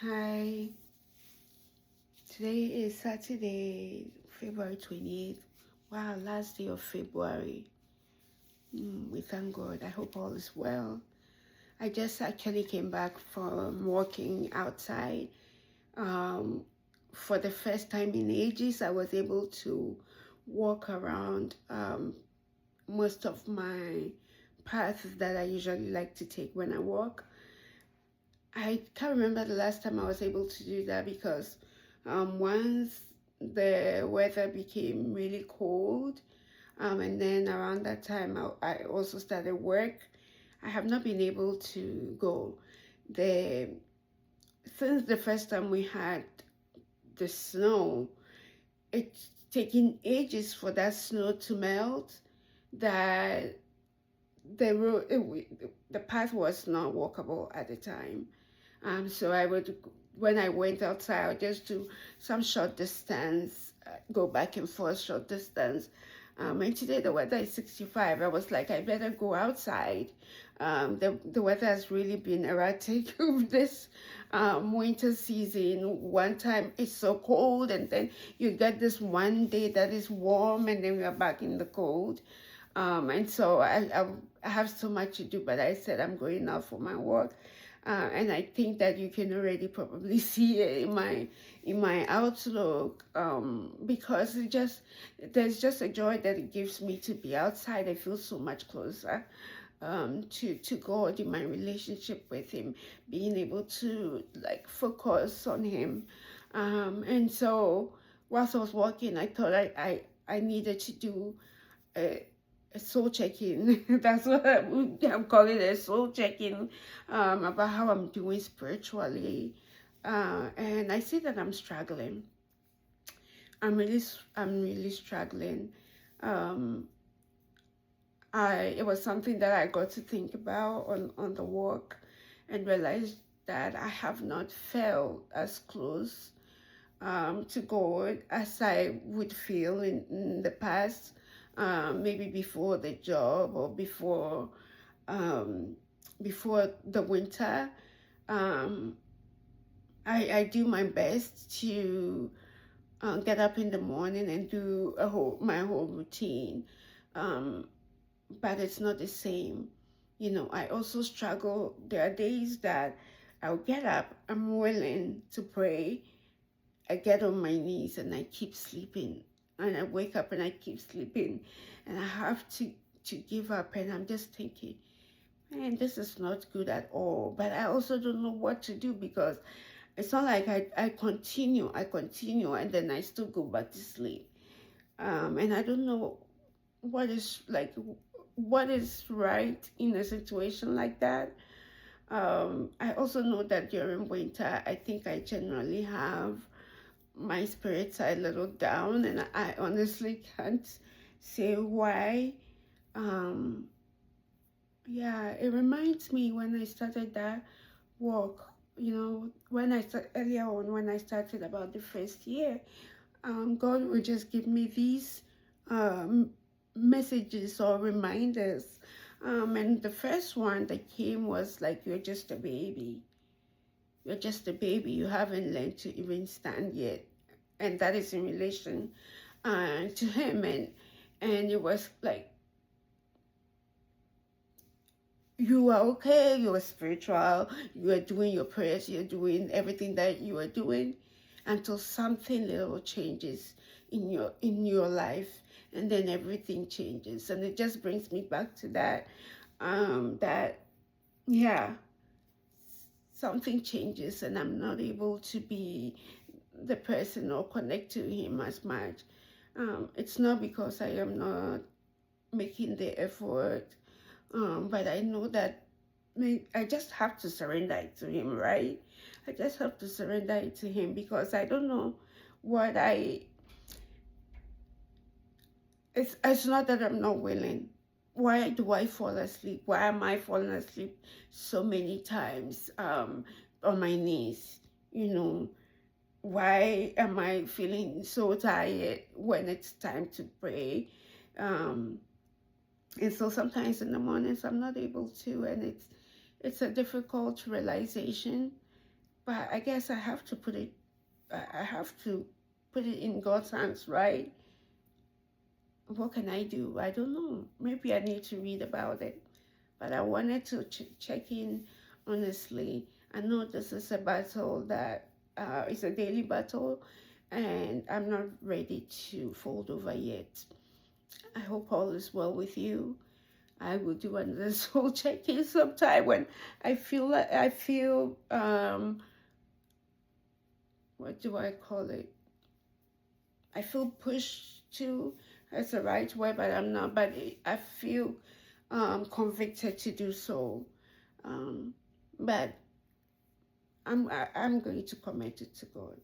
Hi, today is Saturday, February 28th. Wow, last day of February. We thank God. I hope all is well. I just actually came back from walking outside. Um, for the first time in ages, I was able to walk around most of my paths that I usually like to take when I walk. I can't remember the last time I was able to do that because once the weather became really cold, and then around that time I also started work. I have not been able to go. The Since the first time we had the snow, it's taken ages for that snow to melt. That the road, the path was not walkable at the time. So I would, when I went outside, I would just do some short distance, go back and forth short distance. And today the weather is 65. I was like, I better go outside. The weather has really been erratic this winter season. One time it's so cold, and then you get this one day that is warm, and then we are back in the cold. And so I have so much to do, but I said I'm going out for my walk. And I think that you can already probably see it in my outlook, because there's just a joy that it gives me to be outside. I feel so much closer to God in my relationship with Him, being able to like focus on Him. And so whilst I was walking, I thought I needed to do a, a soul check-in. That's what I'm calling it, a soul check-in, about how I'm doing spiritually. And I see that I'm struggling. I'm really struggling. Um, it was something that I got to think about on the walk, and realized that I have not felt as close to God as I would feel in the past, maybe before the job or um, before the winter. Um, I do my best to get up in the morning and do my whole routine, um, but it's not the same. I also struggle. There are days that I'll get up, I'm willing to pray, I get on my knees and I keep sleeping. And I wake up and I keep sleeping. And I have to give up. And I'm just thinking, man, this is not good at all. But I also don't know what to do, because it's not like I continue, and then I still go back to sleep. And I don't know what is like, what is right in a situation like that. I also know that during winter, I think I generally have my spirits are a little down, and I honestly can't say why. Um, yeah, it reminds me when I started that walk, when earlier on, when I started about the first year, God would just give me these um, messages or reminders. And the first one that came was like, you're just a baby. You're just a baby. You haven't learned to even stand yet. And that is in relation to him. And it was like, you are okay, you are spiritual, you are doing your prayers, you're doing everything that you are doing, until something little changes in your life, and then everything changes. And it just brings me back to that yeah, something changes and I'm not able to be the person or connect to him as much. It's not because I am not making the effort, but I know that I just have to surrender it to him, right? I just have to surrender it to him, because I don't know what it's not that I'm not willing. Why do I fall asleep? Why am I falling asleep so many times on my knees? You know, why am I feeling so tired when it's time to pray? Um, and so sometimes in the mornings I'm not able to, and it's a difficult realization. But I guess I have to put it, I have to put it in God's hands, right? What can I do? I don't know. Maybe I need to read about it. But I wanted to check in honestly. I know this is a battle that is a daily battle, and I'm not ready to fold over yet. I hope all is well with you. I will do another soul check-in sometime when I feel like what do I call it? I feel pushed to. That's the right word, but I'm not. But I feel convicted to do so. But I'm going to commit it to God.